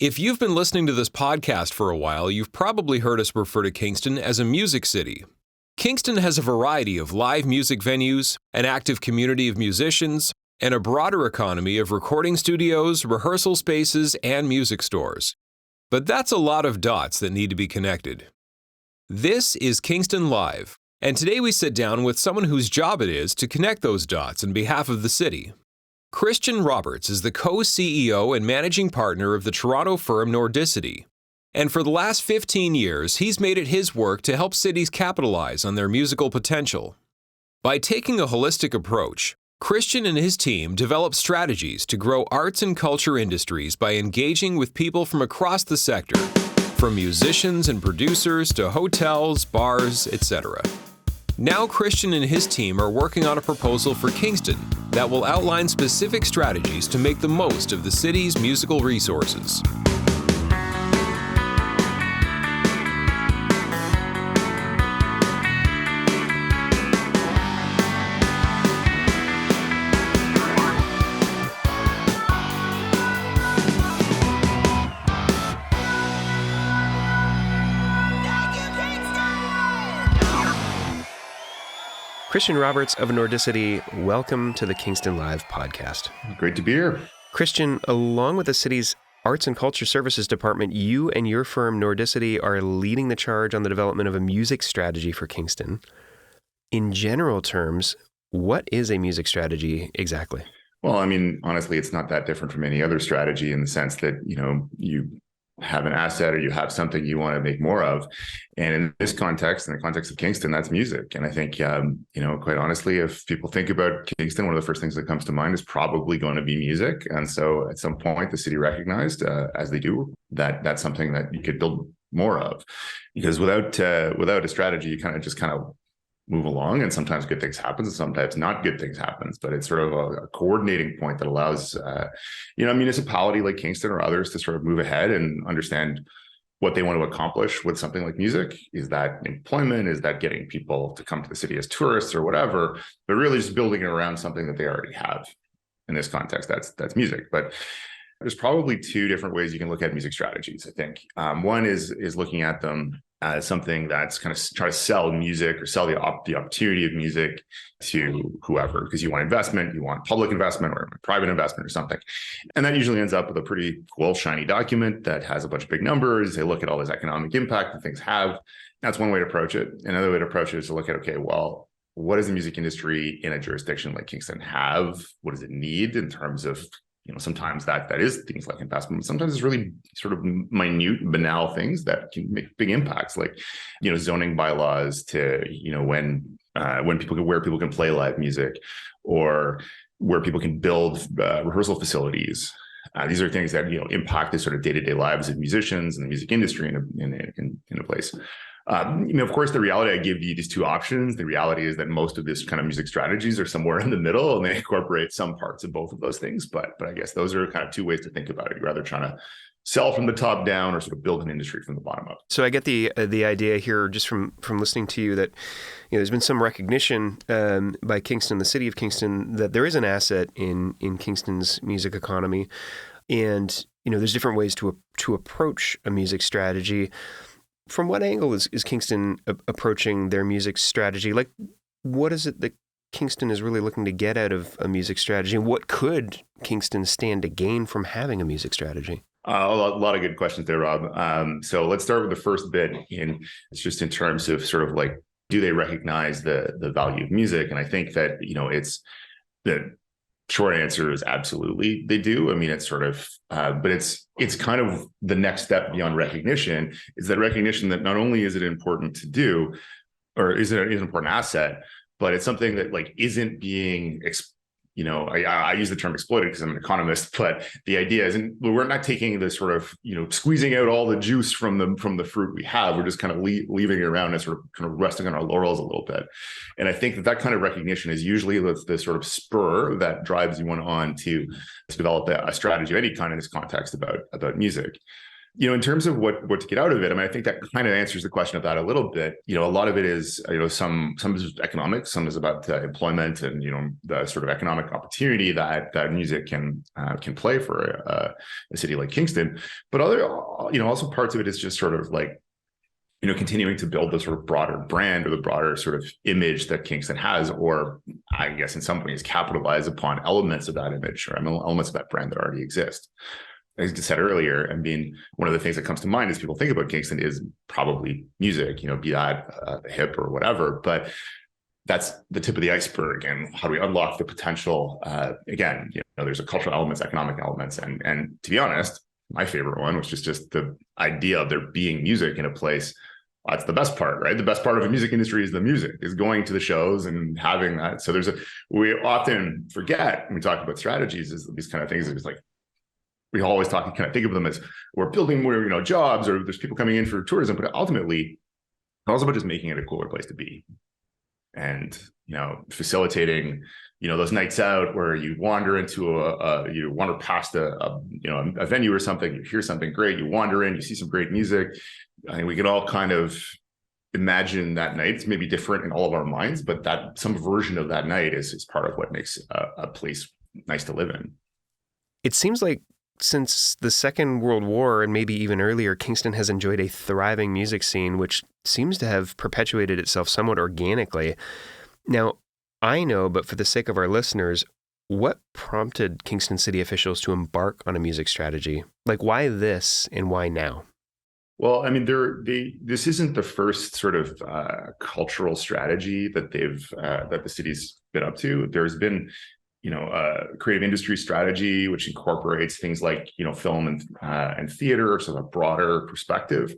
If you've been listening to this podcast for a while, you've probably heard us refer to Kingston as a music city. Kingston has a variety of live music venues, an active community of musicians, and a broader economy of recording studios, rehearsal spaces, and music stores. But that's a lot of dots that need to be connected. This is Kingston Live, and today we sit down with someone whose job it is to connect those dots on behalf of the city. Kristian Roberts is the co-CEO and managing partner of the Toronto firm Nordicity. And for the last 15 years, he's made it his work to help cities capitalize on their musical potential. By taking a holistic approach, Kristian and his team develop strategies to grow arts and culture industries by engaging with people from across the sector, from musicians and producers to hotels, bars, etc. Now Kristian and his team are working on a proposal for Kingston that will outline specific strategies to make the most of the city's musical resources. Kristian Roberts of Nordicity, welcome to the Kingston Live podcast. Great to be here. Kristian, along with the city's Arts and Culture Services Department, you and your firm Nordicity are leading the charge on the development of a music strategy for Kingston. In general terms, what is a music strategy exactly? Well, I mean, honestly, it's not that different from any other strategy in the sense that, you have an asset or you have something you want to make more of. And in this context, in the context of Kingston, that's music. And I think, quite honestly, if people think about Kingston, one of the first things that comes to mind is probably going to be music. And so at some point, the city recognized, as they do, that that's something that you could build more of. Because without a strategy, you kind of move along, and sometimes good things happen and sometimes not good things happen. But it's sort of a coordinating point that allows a municipality like Kingston or others to sort of move ahead and understand what they want to accomplish with something like music. Is that employment? Is that getting people to come to the city as tourists or whatever? But really just building it around something that they already have. In this context, that's music. But there's probably two different ways you can look at music strategies, I think. One is looking at them as something that's kind of try to sell music or sell the opportunity of music to whoever, because you want investment, you want public investment or private investment or something. And that usually ends up with a pretty cool, shiny document that has a bunch of big numbers. They look at all this economic impact that things have. That's one way to approach it. Another way to approach it is to look at, okay, well, what does the music industry in a jurisdiction like Kingston have? What does it need in terms of, sometimes that is things like investment. Sometimes it's really sort of minute, banal things that can make big impacts, like, zoning bylaws to, where people can play live music, or where people can build rehearsal facilities. These are things that, impact the sort of day-to-day lives of musicians and the music industry in a place. Of course, the reality, I give you these two options. The reality is that most of this kind of music strategies are somewhere in the middle, and they incorporate some parts of both of those things. But I guess those are kind of two ways to think about it. You're either trying to sell from the top down or sort of build an industry from the bottom up. So I get the idea here just from listening to you that there's been some recognition by Kingston, the city of Kingston, that there is an asset in Kingston's music economy, and there's different ways to approach a music strategy. From what angle is Kingston approaching their music strategy? Like, what is it that Kingston is really looking to get out of a music strategy? And what could Kingston stand to gain from having a music strategy? A lot of good questions there, Rob. So let's start with the first bit. It's just in terms of sort of like, do they recognize the value of music? And I think that, it's the short answer is absolutely they do. I mean, it's sort of, but it's kind of the next step beyond recognition, is that recognition that not only is it important to do, or is it an important asset, but it's something that like isn't being, I use the term exploited because I'm an economist, but the idea isn't, we're not taking the sort of, squeezing out all the juice from the fruit we have. We're just kind of leaving it around and sort of kind of resting on our laurels a little bit. And I think that kind of recognition is usually the sort of spur that drives you on to develop a strategy of any kind in this context about music. In terms of what to get out of it, I mean, I think that kind of answers the question of that a little bit. A lot of it is, some is economics, some is about employment and, the sort of economic opportunity that music can play for a city like Kingston. But also parts of it is just sort of like, continuing to build the sort of broader brand or the broader sort of image that Kingston has, or I guess in some ways capitalize upon elements of that image or elements of that brand that already exist. As I said earlier, one of the things that comes to mind as people think about Kingston is probably music, be that hip or whatever, but that's the tip of the iceberg. And how do we unlock the potential? Again, there's a cultural elements, economic elements, and to be honest, my favorite one, which is just the idea of there being music in a place. That's the best part, right? The best part of the music industry is the music, is going to the shows and having that. So we often forget when we talk about strategies is these kind of things. It's like, we always kind of think of them as we're building more, jobs, or there's people coming in for tourism, but ultimately it's also about just making it a cooler place to be. And, facilitating, those nights out where you wander into you wander past a venue or something, you hear something great, you wander in, you see some great music. I think we can all kind of imagine that night. It's maybe different in all of our minds, but that some version of that night is part of what makes a place nice to live in. It seems like since the Second World War, and maybe even earlier, Kingston has enjoyed a thriving music scene, which seems to have perpetuated itself somewhat organically. Now, I know, but for the sake of our listeners, what prompted Kingston city officials to embark on a music strategy? Like, why this and why now? Well, I mean, this isn't the first sort of cultural strategy that that the city's been up to. There's been creative industry strategy, which incorporates things like, film and theater, so a broader perspective.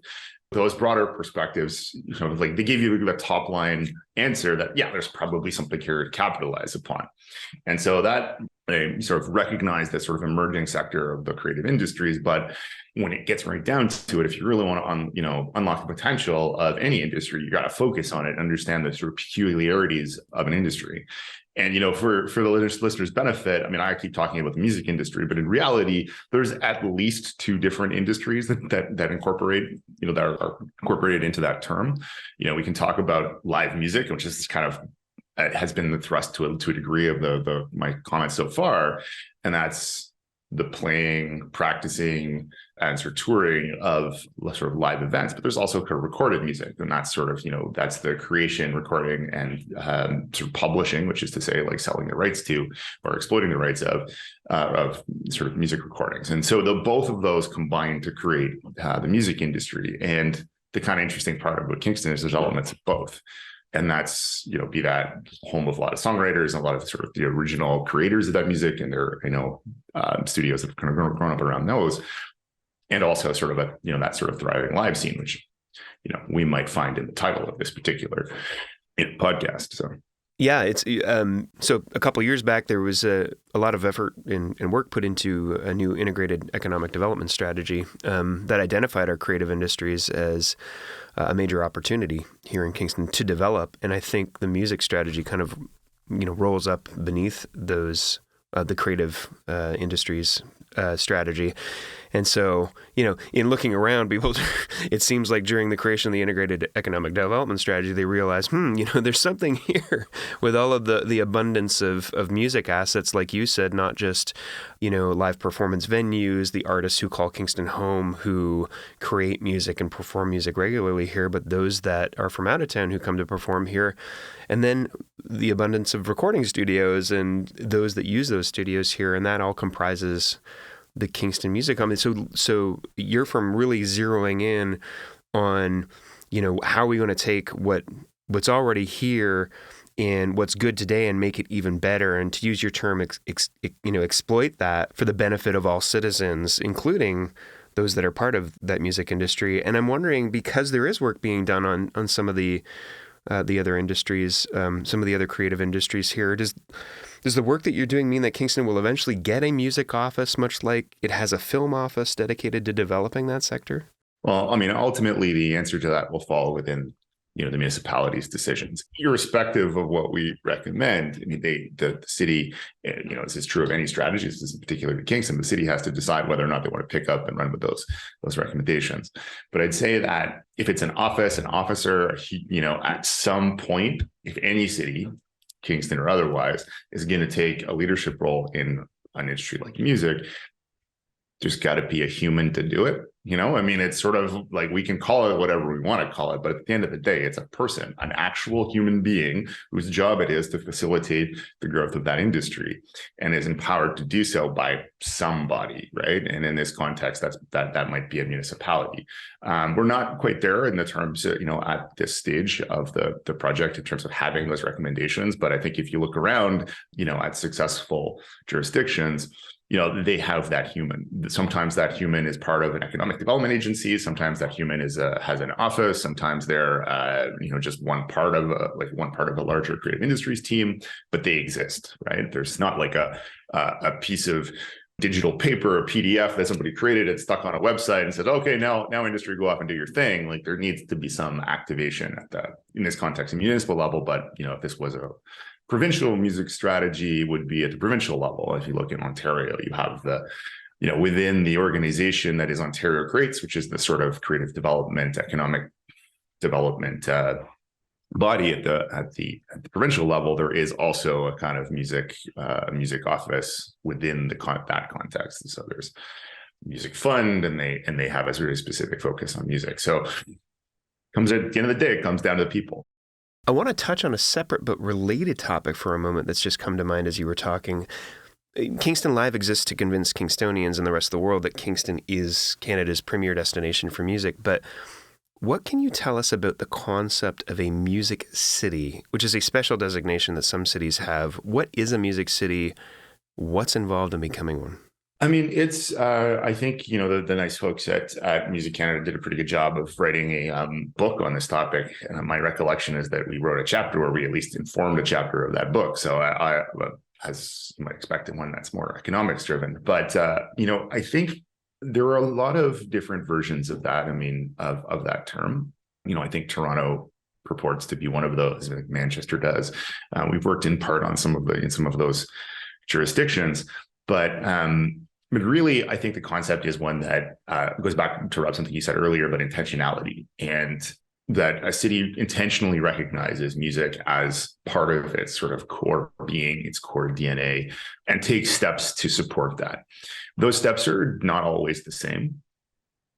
Those broader perspectives, like they give you the top line answer that, yeah, there's probably something here to capitalize upon. And so that they sort of recognize that sort of emerging sector of the creative industries. But when it gets right down to it, if you really want to unlock the potential of any industry, you got to focus on it, understand the sort of peculiarities of an industry. And, for the listeners' benefit, I mean, I keep talking about the music industry, but in reality, there's at least two different industries that incorporate, that are incorporated into that term. We can talk about live music, which is kind of has been the thrust to a degree of my comments so far, and that's the playing, practicing, and sort of touring of sort of live events. But there's also kind of recorded music, and that's sort of, that's the creation, recording, and sort of publishing, which is to say, like selling the rights to or exploiting the rights of sort of music recordings. And so both of those combine to create the music industry. And the kind of interesting part about Kingston is there's elements of both. And that's, be that home of a lot of songwriters and a lot of sort of the original creators of that music, and their, studios that have kind of grown up around those. And also sort of that sort of thriving live scene, which, we might find in the title of this particular podcast. So. Yeah, it's so a couple of years back, there was a lot of effort and work put into a new integrated economic development strategy that identified our creative industries as a major opportunity here in Kingston to develop. And I think the music strategy kind of, rolls up beneath those the creative industries strategy. And so, in looking around, people, it seems like during the creation of the integrated economic development strategy, they realized, there's something here with all of the abundance of music assets, like you said, not just, live performance venues, the artists who call Kingston home, who create music and perform music regularly here, but those that are from out of town who come to perform here. And then the abundance of recording studios and those that use those studios here, and that all comprises the Kingston Music Company. So you're from really zeroing in on, how are we going to take what's already here and what's good today and make it even better, and to use your term, exploit that for the benefit of all citizens, including those that are part of that music industry. And I'm wondering, because there is work being done on some of the other industries, some of the other creative industries here, does the work that you're doing mean that Kingston will eventually get a music office, much like it has a film office dedicated to developing that sector? Well, I mean, ultimately, the answer to that will fall within the municipality's decisions, irrespective of what we recommend. I mean, the city, this is true of any strategy. This is particular to Kingston. The city has to decide whether or not they want to pick up and run with those recommendations. But I'd say that if it's an office, an officer, at some point, if any city, Kingston or otherwise, is going to take a leadership role in an industry like music, there's got to be a human to do it. I mean, it's sort of like, we can call it whatever we want to call it, but at the end of the day, it's a person, an actual human being whose job it is to facilitate the growth of that industry and is empowered to do so by somebody, right? And in this context, that might be a municipality. We're not quite there in the terms of, at this stage of the project in terms of having those recommendations. But I think if you look around, at successful jurisdictions, they have that human. Sometimes that human is part of an economic development agency. Sometimes that human has an office. Sometimes they're, just one part of a larger creative industries team, but they exist, right? There's not like a piece of digital paper or PDF that somebody created and stuck on a website and said, okay, now industry, go off and do your thing. Like, there needs to be some activation in this context, a municipal level. But, if this was a provincial music strategy, would be at the provincial level. If you look in Ontario, you have within the organization that is Ontario Creates, which is the sort of creative development, economic development body at the provincial level, there is also a kind of music office within that context. And so there's music fund, and they have a really specific focus on music. So at the end of the day, it comes down to the people. I want to touch on a separate but related topic for a moment that's just come to mind as you were talking. Kingston Live exists to convince Kingstonians and the rest of the world that Kingston is Canada's premier destination for music. But what can you tell us about the concept of a music city, which is a special designation that some cities have? What is a music city? What's involved in becoming one? I mean, it's, I think, the nice folks at Music Canada did a pretty good job of writing a book on this topic. My recollection is that we wrote a chapter, or we at least informed a chapter of that book. So I as you might expect, in one that's more economics driven. But, I think there are a lot of different versions of that. I mean, of that term. I think Toronto purports to be one of those, like Manchester does. We've worked in part on some of those jurisdictions, but really, I think the concept is one that goes back to Rob, something you said earlier about intentionality, and that a city intentionally recognizes music as part of its sort of core being, its core DNA, and takes steps to support that. Those steps are not always the same.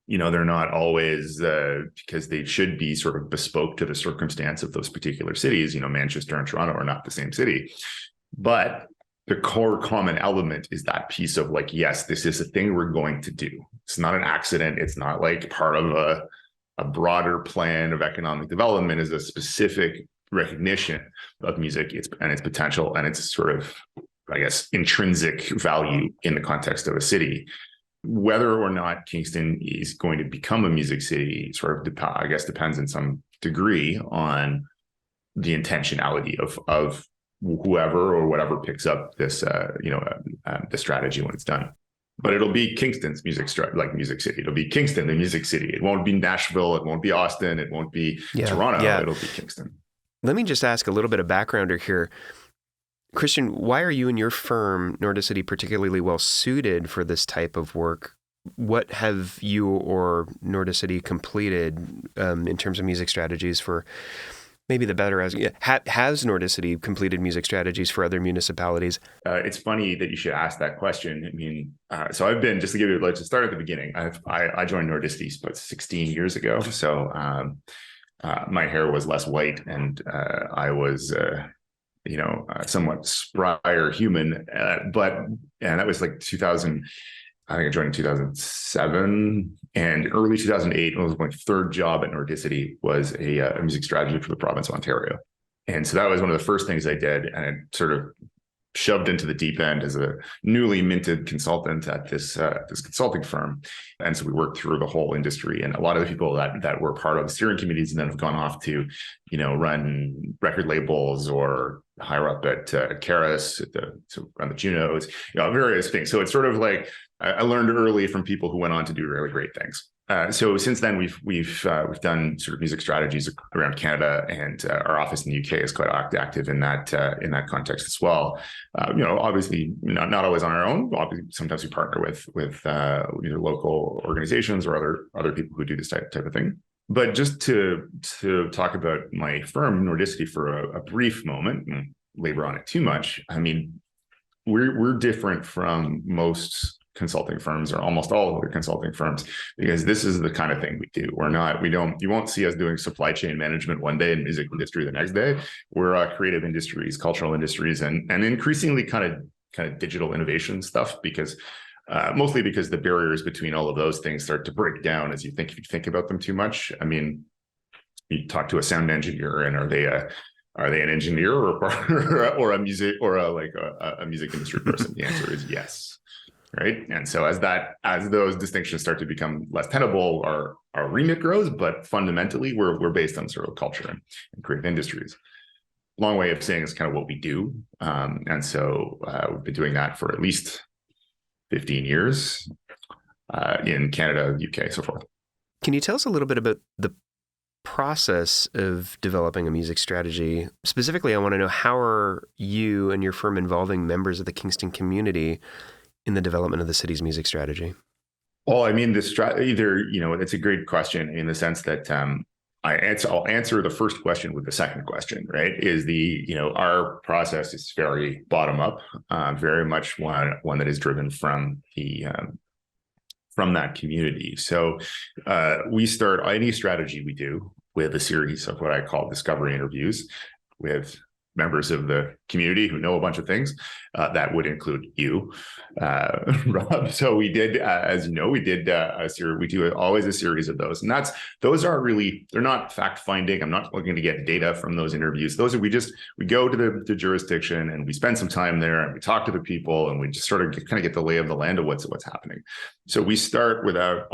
They're not always because they should be sort of bespoke to the circumstance of those particular cities. Manchester and Toronto are not the same city, but the core common element is that piece of like, yes, this is a thing we're going to do. It's not an accident. It's not like part of a broader plan of economic development. Is a specific recognition of music, and its potential, and its sort of, I guess, intrinsic value in the context of a city. Whether or not Kingston is going to become a music city sort of, I guess, depends in some degree on the intentionality of whoever or whatever picks up this, the strategy when it's done. But it'll be Kingston's music city. It'll be Kingston, the music city. It won't be Nashville. It won't be Austin. It won't be Toronto. Yeah. It'll be Kingston. Let me just ask a little bit of backgrounder here. Kristian, why are you and your firm, Nordicity, particularly well suited for this type of work? What have you or Nordicity completed in terms of music strategies for maybe the better as has Nordicity completed music strategies for other municipalities? It's funny that you should ask that question. I mean, so I've been, just to give you, let's start at the beginning. I joined Nordicity about 16 years ago. So my hair was less white, and I was, somewhat sprier human. And that was like 2000. I think I joined in 2007, and early 2008, it was my third job at Nordicity, was a music strategy for the province of Ontario. And so that was one of the first things I did, and it sort of shoved into the deep end as a newly minted consultant at this consulting firm. And so we worked through the whole industry, and a lot of the people that were part of the steering committees and then have gone off to, run record labels or higher up at Caris to run the Junos, various things. So it's sort of like I learned early from people who went on to do really great things. So since then, we've done sort of music strategies around Canada, and our office in the UK is quite active in that context as well. Obviously not always on our own. Obviously, sometimes we partner with either local organizations or other people who do this type of thing. But just to talk about my firm, Nordicity, for a brief moment, and labor on it too much. I mean, we're different from most consulting firms, or almost all other consulting firms, because this is the kind of thing we do. You won't see us doing supply chain management one day and music industry the next day. We're creative industries, cultural industries, and increasingly kind of digital innovation stuff, because mostly because the barriers between all of those things start to break down as you think about them too much. I mean, you talk to a sound engineer, and are they an engineer or a music industry person? The answer is yes. Right. And so as those distinctions start to become less tenable, our remit grows, but fundamentally we're based on sort of culture and creative industries. Long way of saying it's kind of what we do. And so we've been doing that for at least 15 years in Canada, UK, so forth. Can you tell us a little bit about the process of developing a music strategy? Specifically, I want to know, how are you and your firm involving members of the Kingston community in the development of the city's music strategy? Well, I mean, it's a great question in the sense that I'll answer the first question with the second question, right? Our process is very bottom up, very much one that is driven from that community. So we start any strategy we do with a series of what I call discovery interviews with members of the community who know a bunch of things. That would include you, Rob. So we did, as you know, we did a series. We do always a series of those, and they're not fact finding. I'm not looking to get data from those interviews. Those are we go to the jurisdiction, and we spend some time there, and we talk to the people, and we just sort of kind of get the lay of the land of what's happening. So we start without,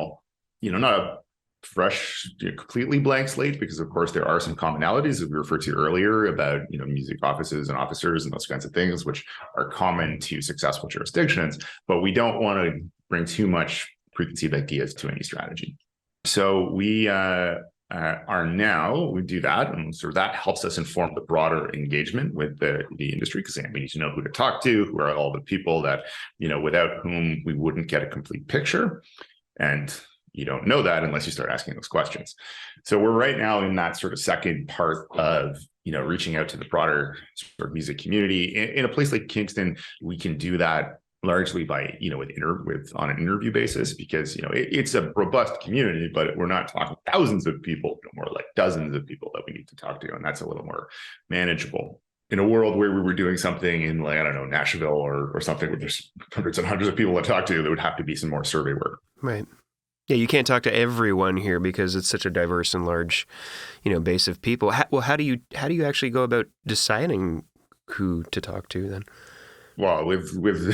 not a fresh, completely blank slate, because of course there are some commonalities that we referred to earlier about music offices and officers and those kinds of things, which are common to successful jurisdictions, but we don't want to bring too much preconceived ideas to any strategy. So we do that, and sort of that helps us inform the broader engagement with the industry, because we need to know who to talk to, who are all the people that without whom we wouldn't get a complete picture. And you don't know that unless you start asking those questions. So we're right now in that sort of second part of, reaching out to the broader sort of music community. In a place like Kingston, we can do that largely by, on an interview basis, because, it's a robust community, but we're not talking thousands of people, more like dozens of people that we need to talk to. And that's a little more manageable. In a world where we were doing something in, like, I don't know, Nashville or something where there's hundreds and hundreds of people to talk to, there would have to be some more survey work. Right. Yeah, you can't talk to everyone here because it's such a diverse and large, base of people. How do you actually go about deciding who to talk to then? Well, with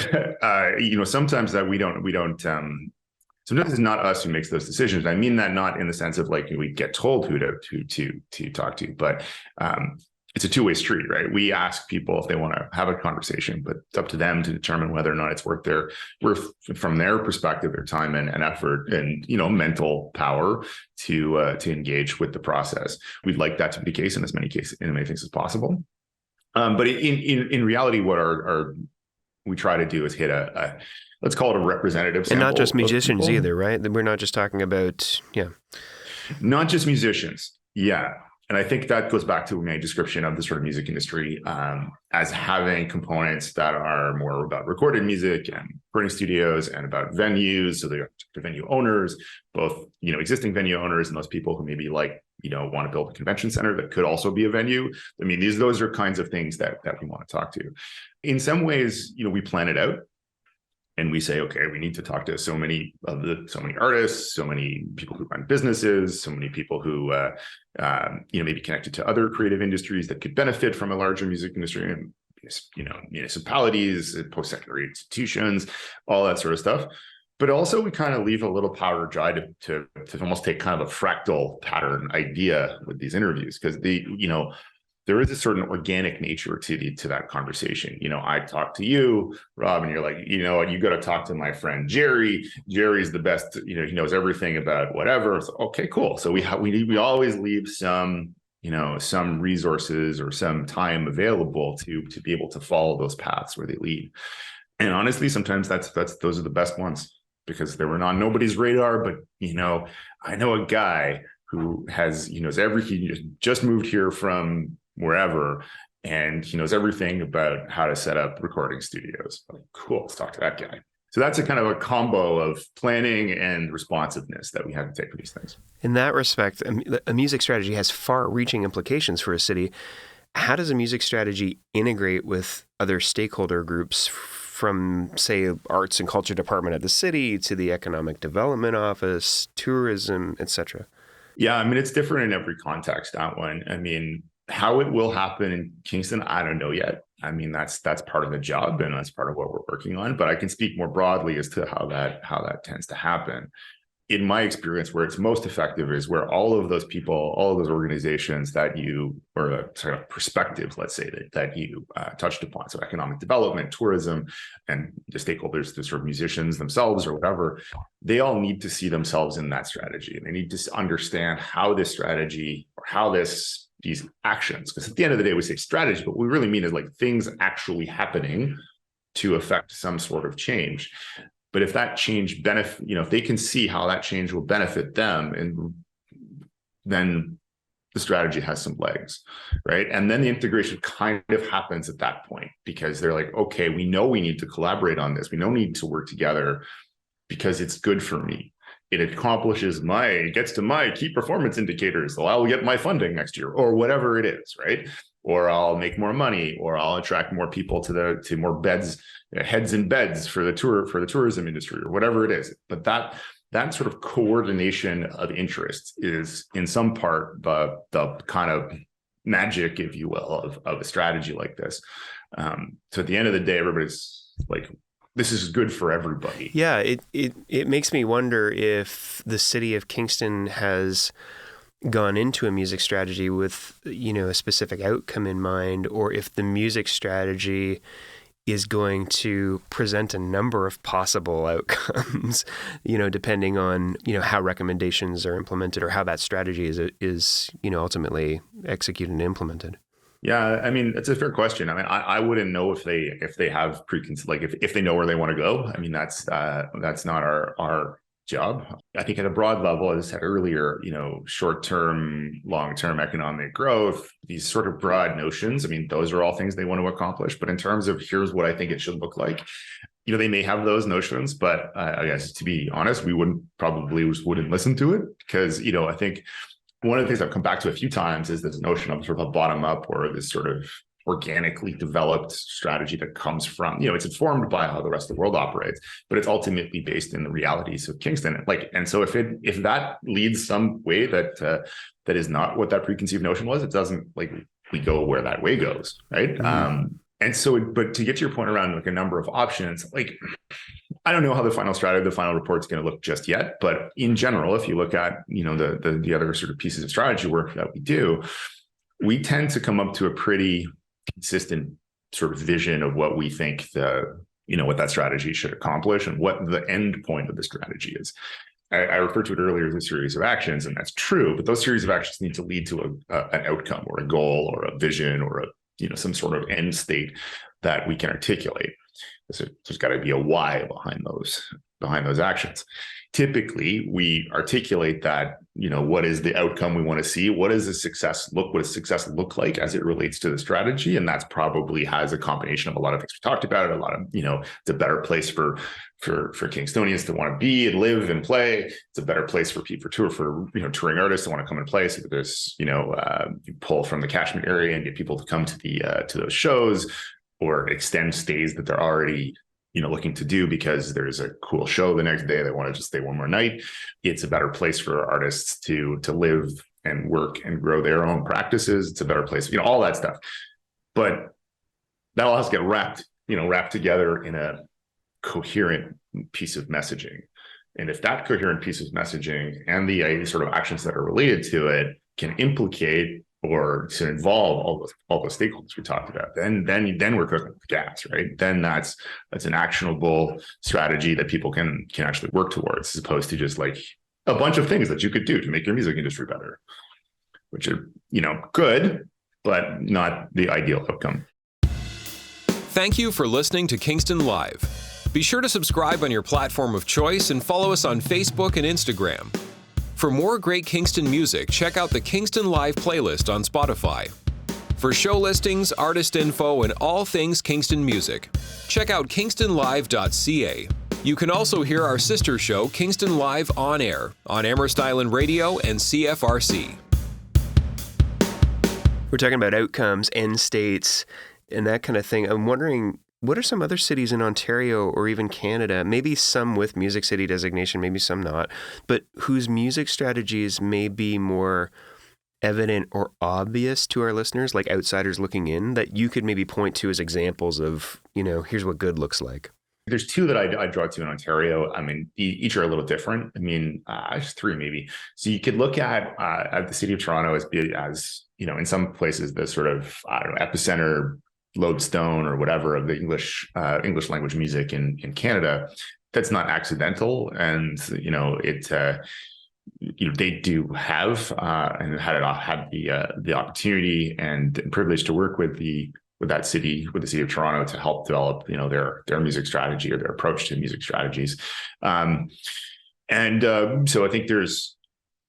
sometimes that we don't. Sometimes it's not us who makes those decisions. I mean that not in the sense of like we get told who to talk to, but it's a two-way street, right? We ask people if they want to have a conversation, but it's up to them to determine whether or not it's worth from their perspective, their time and effort and, mental power to engage with the process. We'd like that to be the case in as many things as possible. But in reality, what we try to do is hit let's call it a representative sample. And not just musicians either, right? We're not just talking about, not just musicians. Yeah. And I think that goes back to my description of the sort of music industry as having components that are more about recorded music and recording studios and about venues. So they're the venue owners, both, existing venue owners and those people who maybe want to build a convention center that could also be a venue. I mean, those are kinds of things that we want to talk to. In some ways, we plan it out. And we say, okay, we need to talk to so many artists, so many people who run businesses, so many people who, maybe connected to other creative industries that could benefit from a larger music industry, and, municipalities, post-secondary institutions, all that sort of stuff. But also we kind of leave a little powder dry to almost take kind of a fractal pattern idea with these interviews, because there is a certain organic nature to that conversation. I talk to you, Rob, and you're like, you know what, you got to talk to my friend Jerry. Jerry's the best, he knows everything about whatever. So, okay, cool. So we always leave some resources or some time available to be able to follow those paths where they lead. And honestly, sometimes those are the best ones, because they were on nobody's radar. But I know a guy who has he just moved here from wherever, and he knows everything about how to set up recording studios. Like, cool, let's talk to that guy. So that's a kind of a combo of planning and responsiveness that we have to take for these things. In that respect, a music strategy has far-reaching implications for a city. How does a music strategy integrate with other stakeholder groups, from, say, arts and culture department of the city to the economic development office, tourism, etc.? Yeah, it's different in every context, that one. How it will happen in Kingston, I don't know yet. That's part of the job, and that's part of what we're working on. But I can speak more broadly as to how that tends to happen. In my experience, where it's most effective is where all of those people, all of those organizations that you, or sort of perspectives, let's say, that you touched upon, so economic development, tourism, and the stakeholders, the sort of musicians themselves or whatever, they all need to see themselves in that strategy. And they need to understand how this strategy, or how these actions, because at the end of the day, we say strategy, but what we really mean is like things actually happening to affect some sort of change. But if that change if they can see how that change will benefit them, and then the strategy has some legs, right? And then the integration kind of happens at that point, because they're like, okay, we know we need to collaborate on this. We know we need to work together because it's good for me. It gets to my key performance indicators, so I'll get my funding next year, or whatever it is, right? Or I'll make more money, or I'll attract more people to more beds, heads in beds for the tourism industry, or whatever it is. But that sort of coordination of interests is in some part the kind of magic, if you will, of a strategy like this. So at the end of the day, everybody's like, this is good for everybody. Yeah, it makes me wonder if the city of Kingston has gone into a music strategy with, a specific outcome in mind, or if the music strategy is going to present a number of possible outcomes, depending on, how recommendations are implemented, or how that strategy is ultimately executed and implemented. Yeah, it's a fair question. I wouldn't know if they have if they know where they want to go. That's not our job. I think at a broad level, as I said earlier, short-term, long-term economic growth, these sort of broad notions, those are all things they want to accomplish. But in terms of here's what I think it should look like, they may have those notions, but I guess, to be honest, we wouldn't listen to it, because, I think one of the things I've come back to a few times is this notion of sort of a bottom up, or this sort of organically developed strategy that comes from, it's informed by how the rest of the world operates, but it's ultimately based in the realities of Kingston. And so if that leads some way that is not what that preconceived notion was, it doesn't, we go where that way goes, right? Mm-hmm. And so, but to get to your point around a number of options, I don't know how the final report's going to look just yet, but in general, if you look at, the other sort of pieces of strategy work that we do, we tend to come up to a pretty consistent sort of vision of what we think what that strategy should accomplish, and what the end point of the strategy is. I referred to it earlier as a series of actions, and that's true, but those series of actions need to lead to an outcome, or a goal, or a vision, or some sort of end state that we can articulate. So there's got to be a why behind those actions. Typically, we articulate that, what is the outcome we want to see? What does success look like as it relates to the strategy? And that's probably has a combination of a lot of things we talked about. A lot of, it's a better place for Kingstonians to want to be and live and play. It's a better place for touring artists to want to come and play. So that there's, you pull from the catchment area and get people to come to those shows, or extend stays that they're already looking to do because there's a cool show the next day. They want to just stay one more night. It's a better place for artists to live and work and grow their own practices. It's a better place, all that stuff. But that all has to get wrapped together in a coherent piece of messaging. And if that coherent piece of messaging and the sort of actions that are related to it can implicate or to involve all those stakeholders we talked about, then we're cooking with gas, right? Then that's an actionable strategy that people can actually work towards, as opposed to just like a bunch of things that you could do to make your music industry better, which are, good, but not the ideal outcome. Thank you for listening to Kingston Live. Be sure to subscribe on your platform of choice and follow us on Facebook and Instagram. For more great Kingston music, check out the Kingston Live playlist on Spotify. For show listings, artist info, and all things Kingston music, check out kingstonlive.ca. You can also hear our sister show, Kingston Live On Air, on Amherst Island Radio and CFRC. We're talking about outcomes, end states, and that kind of thing. I'm wondering, what are some other cities in Ontario or even Canada, maybe some with Music City designation, maybe some not, but whose music strategies may be more evident or obvious to our listeners, like outsiders looking in, that you could maybe point to as examples of, here's what good looks like? There's two that I draw to in Ontario. I mean, each are a little different. I mean, just three maybe. So you could look at the city of Toronto as in some places the sort of, epicenter, lodestone or whatever of the English language music in Canada. That's not accidental, and they do have and had the opportunity and privilege to work with the city of Toronto to help develop their music strategy or their approach to music strategies. So I think there's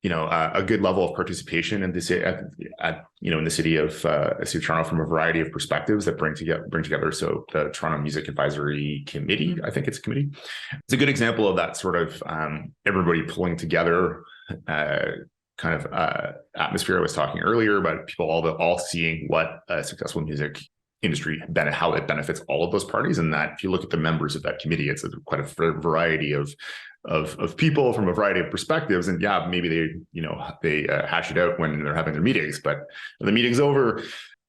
a good level of participation in the in the city of Toronto from a variety of perspectives that bring together. So the Toronto Music Advisory Committee, I think it's a committee. It's a good example of that sort of everybody pulling together kind of atmosphere I was talking earlier about, people all seeing what a successful music industry, how it benefits all of those parties. And that if you look at the members of that committee, it's quite a variety of people from a variety of perspectives. And yeah, maybe they hash it out when they're having their meetings, but when the meeting's over,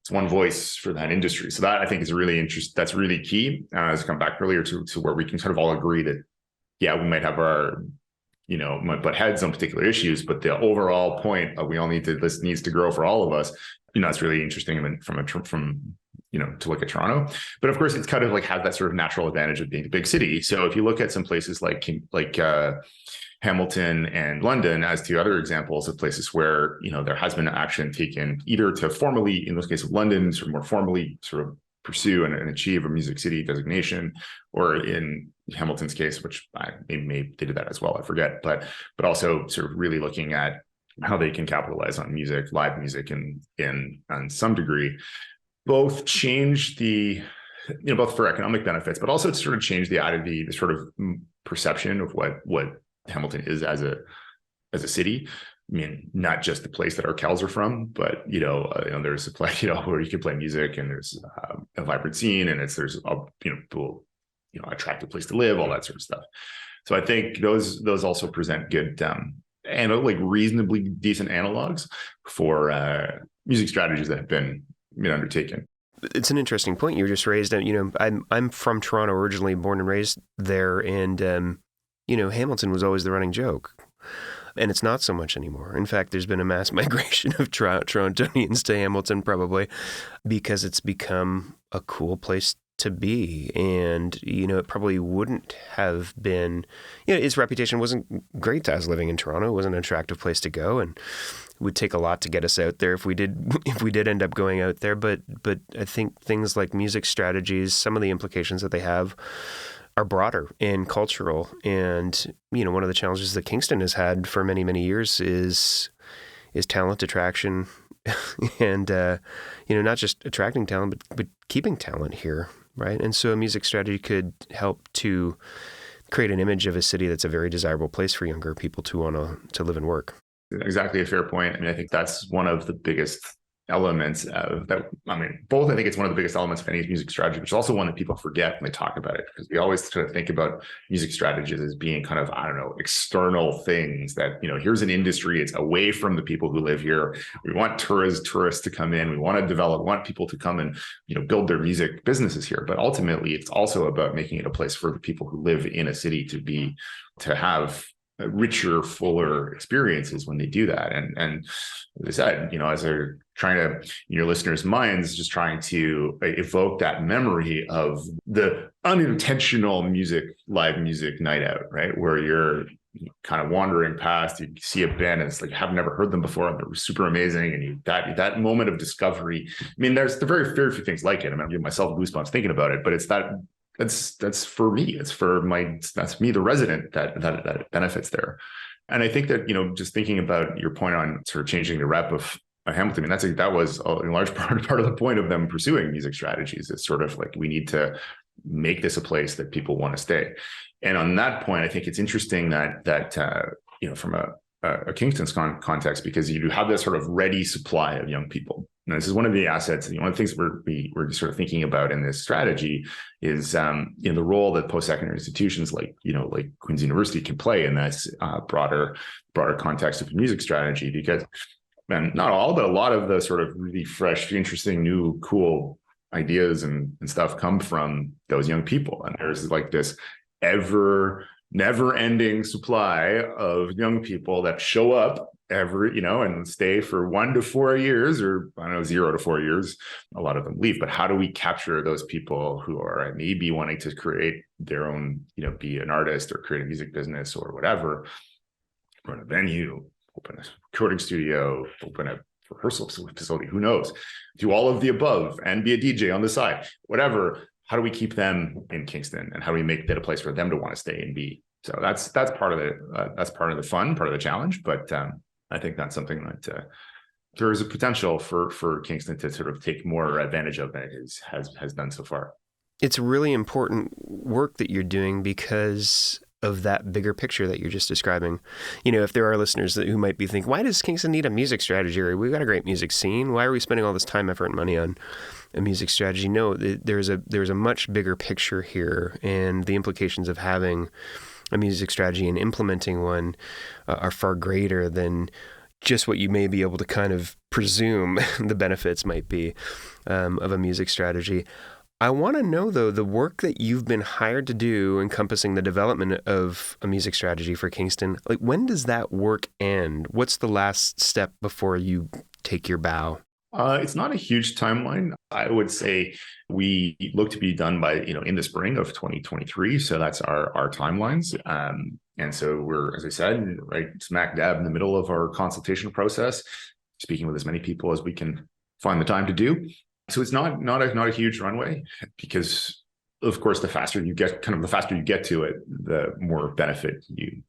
it's one voice for that industry. So that I think is really interesting. That's really key. As I come back earlier to where we can sort of all agree that, yeah, we might have our, might butt heads on particular issues, but the overall point of this needs to grow for all of us. It's really interesting. I mean, to look at Toronto, but of course it's kind of like has that sort of natural advantage of being a big city. So if you look at some places like Hamilton and London as two other examples of places where, there has been action taken either to formally, in this case of London, sort of more formally sort of pursue and achieve a music city designation, or in Hamilton's case, which maybe they did that as well, I forget, but also sort of really looking at how they can capitalize on music, live music in some degree. Both change both for economic benefits, but also to sort of change the sort of perception of what Hamilton is as a city. I mean, not just the place that our Kells are from, but there's a place where you can play music, and there's a vibrant scene, and there's a attractive place to live, all that sort of stuff. So I think those also present good and like reasonably decent analogs for music strategies that have been undertaken. It's an interesting point you just raised. I'm from Toronto originally, born and raised there, and Hamilton was always the running joke, and it's not so much anymore. In fact, there's been a mass migration of Torontonians to Hamilton, probably because it's become a cool place to be, and it probably wouldn't have been. Its reputation wasn't great as living in Toronto. It wasn't an attractive place to go, and it would take a lot to get us out there if we did end up going out there. But I think things like music strategies, some of the implications that they have are broader and cultural. And one of the challenges that Kingston has had for many, many years is talent attraction, and not just attracting talent, but keeping talent here, right? And so a music strategy could help to create an image of a city that's a very desirable place for younger people to want to live and work. Exactly, a fair point. I mean, I think that's one of the biggest elements of that. I mean, both, I think it's one of the biggest elements of any music strategy, which is also one that people forget when they talk about it, because we always sort of think about music strategies as being kind of, external things that, here's an industry, it's away from the people who live here. We want tourists to come in. We want to want people to come and, build their music businesses here. But ultimately, it's also about making it a place for the people who live in a city to have richer, fuller experiences when they do that. And as I said, as they're trying to, in your listeners' minds, just trying to evoke that memory of the unintentional live music night out, right? Where you're kind of wandering past, you see a band and it's like, I've never heard them before, and they're super amazing. And that moment of discovery, I mean, there's the very few things like it. I mean, I'm giving myself goosebumps thinking about it, but it's that's for me. That's me, the resident, that benefits there. And I think that, just thinking about your point on sort of changing the rep of Hamilton, I mean, that was in large part of the point of them pursuing music strategies. It's sort of like, we need to make this a place that people want to stay. And on that point, I think it's interesting that from a Kingston's context, because you do have this sort of ready supply of young people. And this is one of the assets. One of the things we're sort of thinking about in this strategy is the role that post-secondary institutions like Queen's University can play in this broader context of music strategy. Because, and not all, but a lot of the sort of really fresh, interesting, new, cool ideas and stuff come from those young people. And there's like this never-ending supply of young people that show up and stay for 1 to 4 years, or 0 to 4 years. A lot of them leave. But how do we capture those people who are maybe wanting to create their own, be an artist or create a music business or whatever, run a venue, open a recording studio, open a rehearsal facility, who knows, do all of the above and be a DJ on the side, whatever. How do we keep them in Kingston, and how do we make that a place for them to want to stay and be? So that's part of the fun, part of the challenge. But I think that's something that there is a potential for Kingston to sort of take more advantage of than it has done so far. It's really important work that you're doing because of that bigger picture that you're just describing. If there are listeners who might be thinking, why does Kingston need a music strategy? We've got a great music scene. Why are we spending all this time, effort, and money on a music strategy? No, there's a much bigger picture here, and the implications of having a music strategy and implementing one are far greater than just what you may be able to kind of presume the benefits might be of a music strategy. I want to know, though, the work that you've been hired to do encompassing the development of a music strategy for Kingston. Like, when does that work end? What's the last step before you take your bow? It's not a huge timeline. I would say we look to be done by, in the spring of 2023. So that's our timelines. And so we're, as I said, right smack dab in the middle of our consultation process, speaking with as many people as we can find the time to do. So it's not a huge runway, because of course, the faster you get to it, the more benefit you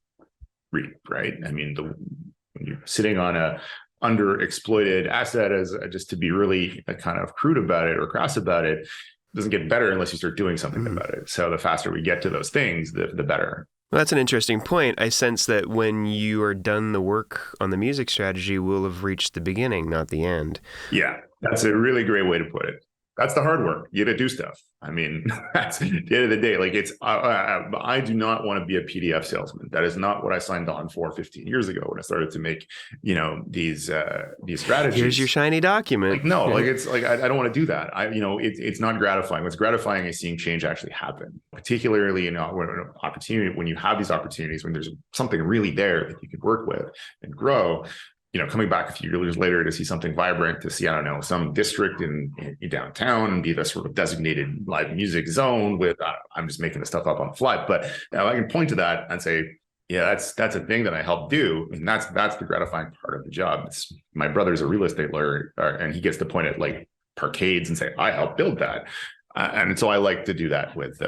reap, right? I mean, when you're sitting on a underexploited asset, as just to be really kind of crude about it or crass about it, doesn't get better unless you start doing something about it. So the faster we get to those things, the better. Well, that's an interesting point. I sense that when you are done the work on the music strategy, we'll have reached the beginning, not the end. Yeah, that's a really great way to put it. That's the hard work. You got to do stuff. I mean, that's at the end of the day. Like, it's I do not want to be a PDF salesman. That is not what I signed on for 15 years ago when I started to make, these strategies. Here's your shiny document. Like, no, like, it's like I don't want to do that. It's not gratifying. What's gratifying is seeing change actually happen, particularly when you have these opportunities, when there's something really there that you could work with and grow. Coming back a few years later to see something vibrant, to see, some district in downtown and be the sort of designated live music zone with, I'm just making this stuff up on the fly. But I can point to that and say, yeah, that's a thing that I helped do. And that's the gratifying part of the job. My brother's a real estate lawyer, and he gets to point at like parkades and say, I helped build that. And so I like to do that with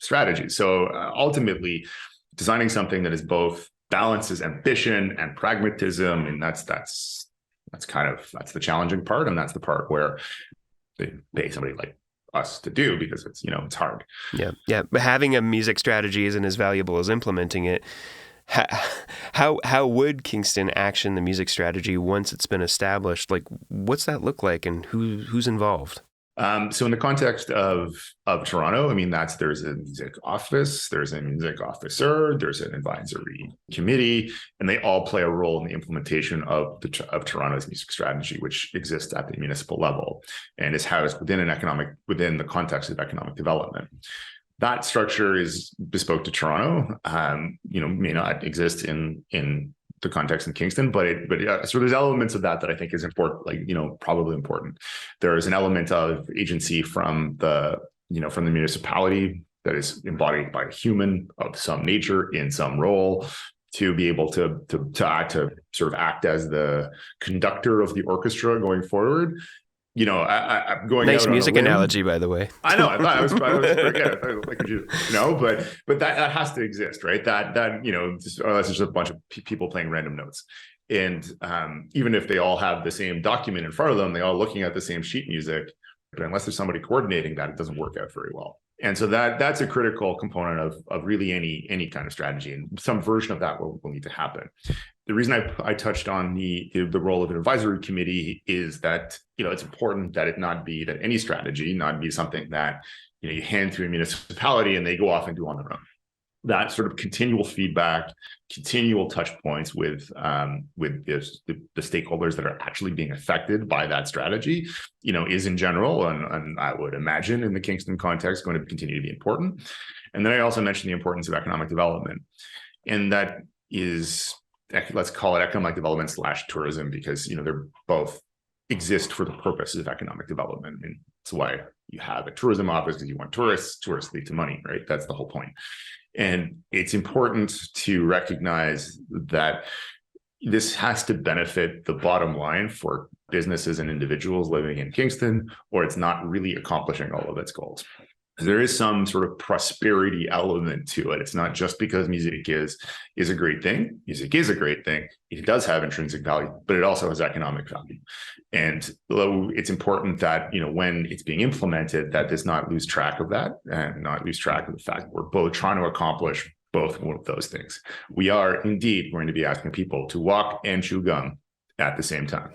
strategy. So ultimately, designing something that is both balances ambition and pragmatism, and that's the challenging part, and that's the part where they pay somebody like us to do, because it's hard. Yeah. But having a music strategy isn't as valuable as implementing it. How would Kingston action the music strategy once it's been established? Like, what's that look like, and who's involved? So in the context of Toronto, there's a music office, there's a music officer, there's an advisory committee, and they all play a role in the implementation of Toronto's music strategy, which exists at the municipal level and is housed within the context of economic development. That structure is bespoke to Toronto. May not exist in the context in Kingston, but so there's elements of that I think is important, probably important. There is an element of agency from the municipality that is embodied by a human of some nature in some role to be able to sort of act as the conductor of the orchestra going forward. I'm going nice out music on a limb. Analogy, by the way. I know. I thought I was but that has to exist, right? Unless it's just a bunch of people playing random notes. And even if they all have the same document in front of them, they all looking at the same sheet music, but unless there's somebody coordinating that, it doesn't work out very well. And so that's a critical component of really any kind of strategy, and some version of that will need to happen. The reason I touched on the role of an advisory committee is that it's important that that any strategy not be something that you hand to a municipality and they go off and do on their own. That sort of continual feedback, continual touch points with the stakeholders that are actually being affected by that strategy, is in general, and I would imagine in the Kingston context, going to continue to be important. And then I also mentioned the importance of economic development, and that is, let's call it economic development / tourism, because they're both exist for the purposes of economic development. And that's why you have a tourism office, because you want tourists lead to money, right? That's the whole point. And it's important to recognize that this has to benefit the bottom line for businesses and individuals living in Kingston, or it's not really accomplishing all of its goals. There is some sort of prosperity element to it. It's not just because music is a great thing. Music is a great thing. It does have intrinsic value, but it also has economic value. And it's important that, when it's being implemented, that does not lose track of that, and not lose track of the fact that we're both trying to accomplish both of those things. We are indeed going to be asking people to walk and chew gum at the same time.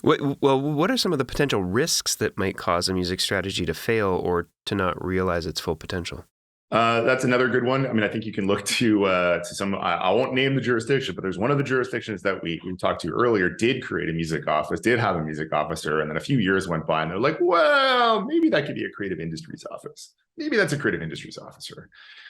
What are some of the potential risks that might cause a music strategy to fail or to not realize its full potential? That's another good one. I mean, I think you can look to some, I won't name the jurisdiction, but there's one of the jurisdictions that we talked to earlier did create a music office, did have a music officer. And then a few years went by and they're like, well, maybe that could be a creative industries office. Maybe that's a creative industries officer.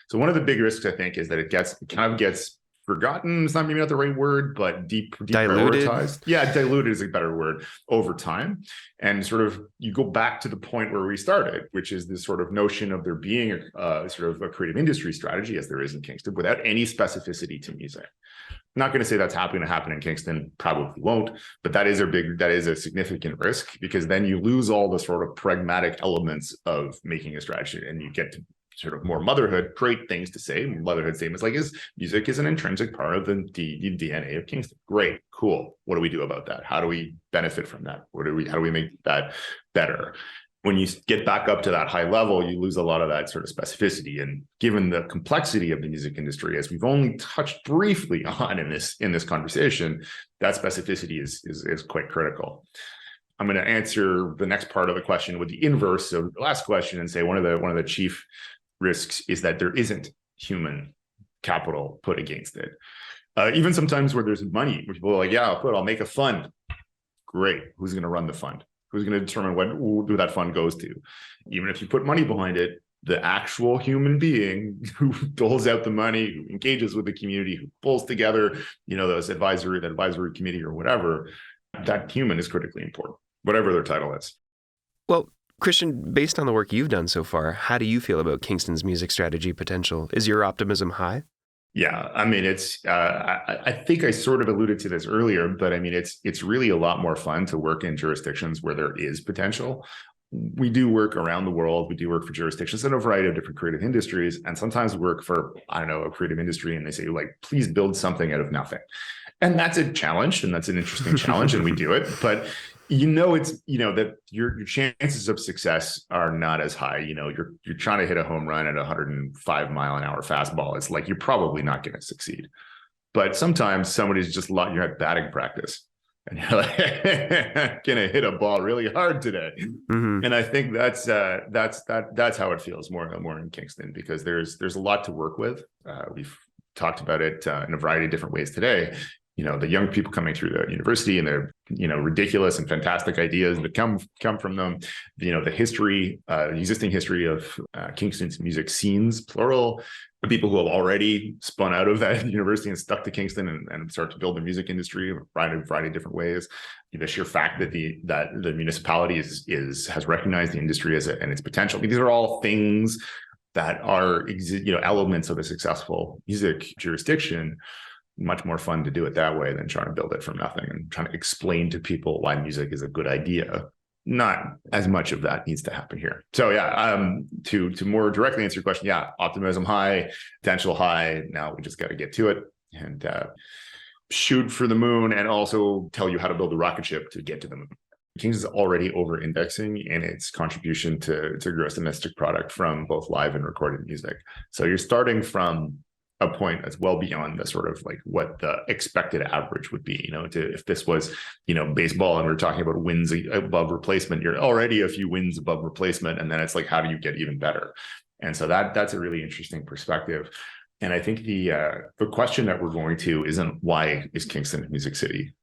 So one of the big risks, I think, is that it kind of gets forgotten. It's maybe not the right word, but deprioritized. Yeah, diluted is a better word over time. And sort of you go back to the point where we started, which is this sort of notion of there being sort of a creative industry strategy, as there is in Kingston, without any specificity to music. I'm not going to say that's happening to happen in Kingston, probably won't, but that is a significant risk, because then you lose all the sort of pragmatic elements of making a strategy, and you get to sort of more motherhood, great things to say. Motherhood statements like, music is an intrinsic part of the DNA of Kingston. Great, cool. What do we do about that? How do we benefit from that? How do we make that better? When you get back up to that high level, you lose a lot of that sort of specificity. And given the complexity of the music industry, as we've only touched briefly on in this conversation, that specificity is quite critical. I'm going to answer the next part of the question with the inverse of the last question and say one of the chief risks is that there isn't human capital put against it. Even sometimes where there's money, where people are like, yeah, I'll make a fund. Great. Who's going to run the fund? Who's going to determine who that fund goes to? Even if you put money behind it, the actual human being who doles out the money, who engages with the community, who pulls together, those that advisory committee or whatever, that human is critically important, whatever their title is. Well, Kristian, based on the work you've done so far, how do you feel about Kingston's music strategy potential? Is your optimism high? Yeah, I mean, it's. I think I sort of alluded to this earlier, but I mean, it's really a lot more fun to work in jurisdictions where there is potential. We do work around the world. We do work for jurisdictions in a variety of different creative industries, and sometimes work for, a creative industry, and they say, like, please build something out of nothing. And that's a challenge, and that's an interesting challenge, and we do it. But that your chances of success are not as high. You're trying to hit a home run at 105 mile an hour fastball. It's like you're probably not going to succeed. But sometimes somebody's just you're at batting practice, and you're like, gonna hit a ball really hard today. Mm-hmm. And I think that's how it feels more in Kingston, because there's a lot to work with. We've talked about it in a variety of different ways today. the young people coming through the university and their, ridiculous and fantastic ideas that come from them, the history, existing history of Kingston's music scenes, plural, the people who have already spun out of that university and stuck to Kingston and start to build the music industry in a variety of different ways. The sheer fact that the municipality has recognized the industry and its potential. I mean, these are all things that are elements of a successful music jurisdiction. Much more fun to do it that way than trying to build it from nothing and trying to explain to people why music is a good idea. Not as much of that needs to happen here. So to more directly answer your question, optimism high, potential high. Now we just got to get to it and shoot for the moon, and also tell you how to build a rocket ship to get to the moon. Kings is already over-indexing in its contribution to gross domestic product from both live and recorded music. So you're starting from a point that's well beyond the sort of like what the expected average would be. If this was, baseball and we're talking about wins above replacement, you're already a few wins above replacement. And then it's like, how do you get even better? And so that's a really interesting perspective. And I think the question that we're going to isn't why is Kingston a music city?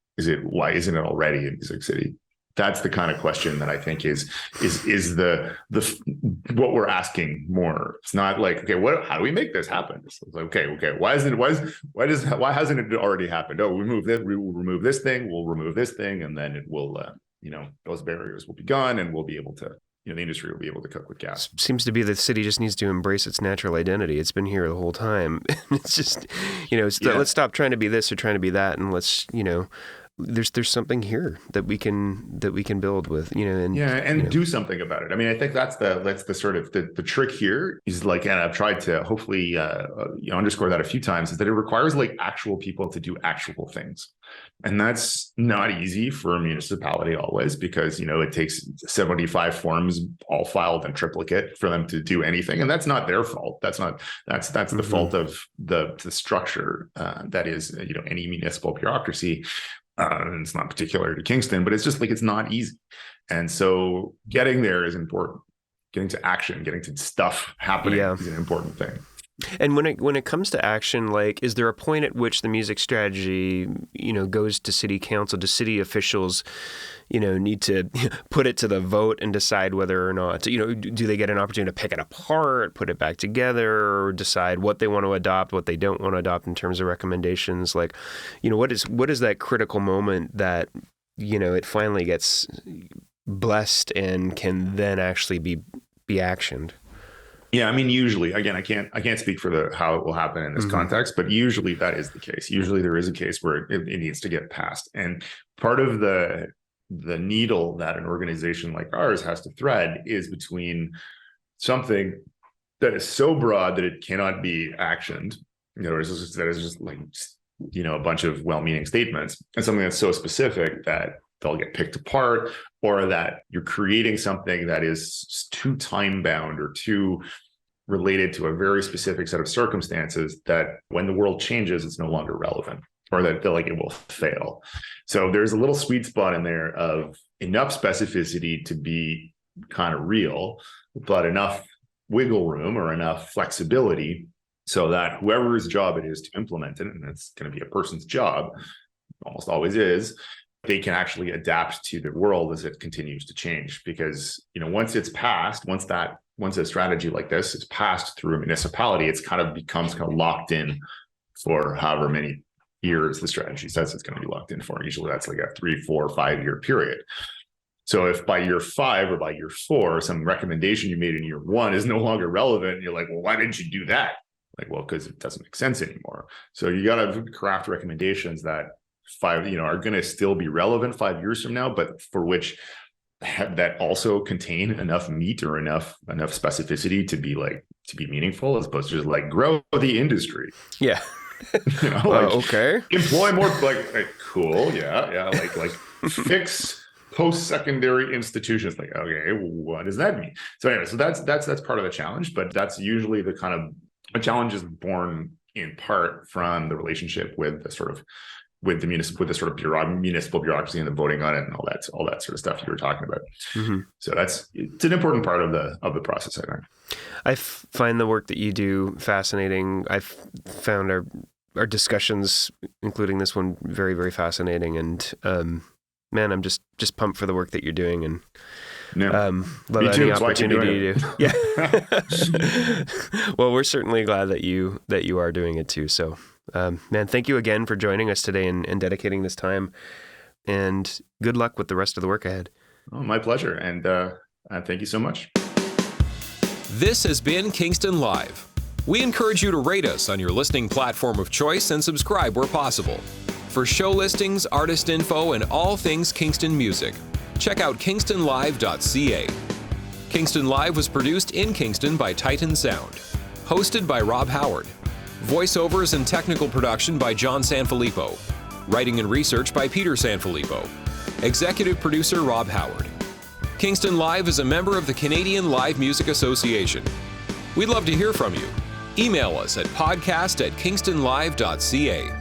Why isn't it already a music city? That's the kind of question that I think is the what we're asking more. It's not like, okay, how do we make this happen? It's like, okay, why hasn't it already happened? Oh, we will remove this thing, we'll remove this thing, and then it will, those barriers will be gone, and we'll be able to, the industry will be able to cook with gas. Seems to be the city just needs to embrace its natural identity. It's been here the whole time. It's just, let's stop trying to be this or trying to be that, and let's, there's something here that we can build with, and do something about it. I mean, I think that's the sort of the trick here is like, and I've tried to hopefully underscore that a few times, is that it requires like actual people to do actual things. And that's not easy for a municipality always, because, it takes 75 forms all filed in triplicate for them to do anything. And that's not their fault. That's the fault of the structure that is, any municipal bureaucracy. And it's not particular to Kingston, but it's just like, it's not easy. And so getting there is important. Getting to action, getting to stuff happening is an important thing. And when it comes to action, like, is there a point at which the music strategy, goes to city council? Do city officials, need to put it to the vote and decide whether or not, do they get an opportunity to pick it apart, put it back together, or decide what they want to adopt, what they don't want to adopt in terms of recommendations? Like, what is that critical moment that, it finally gets blessed and can then actually be actioned? Yeah, I mean, usually, again, I can't speak for how it will happen in this context, but usually that is the case. Usually there is a case where it needs to get passed. And part of the needle that an organization like ours has to thread is between something that is so broad that it cannot be actioned, that is just like, a bunch of well-meaning statements, and something that's so specific that they'll get picked apart, or that you're creating something that is too time-bound or too related to a very specific set of circumstances that when the world changes, it's no longer relevant, or that it will fail. So there's a little sweet spot in there of enough specificity to be kind of real, but enough wiggle room or enough flexibility so that whoever's job it is to implement it, and it's going to be a person's job, almost always is, they can actually adapt to the world as it continues to change. Because, once it's passed, once a strategy like this is passed through a municipality, it's becomes locked in for however many years the strategy says it's going to be locked in for. Usually that's like a 3, 4, 5 year period. So if by year 5 or by year 4, some recommendation you made in year 1 is no longer relevant, and you're like, well, why didn't you do that? Like, well, because it doesn't make sense anymore. So you got to craft recommendations that are going to still be relevant 5 years from now, but for which that also contain enough meat or enough specificity to be meaningful, as opposed to just like grow the industry. Yeah. Okay. Employ more, cool. Yeah. Like fix post-secondary institutions. Like, okay, what does that mean? So anyway, so that's part of the challenge, but that's usually the kind of a challenge is born in part from the relationship with the sort of municipal bureaucracy and the voting on it and all that sort of stuff you were talking about. So it's an important part of the process, I think. I find the work that you do fascinating. I've found our our discussions, including this one, very, very fascinating. And man, I'm just pumped for the work that you're doing, and love any opportunity to. Yeah. Well, we're certainly glad that you are doing it too. So, man, thank you again for joining us today and dedicating this time. And good luck with the rest of the work ahead. Oh, my pleasure. And thank you so much. This has been Kingston Live. We encourage you to rate us on your listening platform of choice and subscribe where possible. For show listings, artist info, and all things Kingston music, check out kingstonlive.ca. Kingston Live was produced in Kingston by Titan Sound. Hosted by Rob Howard. Voiceovers and technical production by John Sanfilippo. Writing and research by Peter Sanfilippo. Executive producer Rob Howard. Kingston Live is a member of the Canadian Live Music Association. We'd love to hear from you. Email us at podcast@kingstonlive.ca.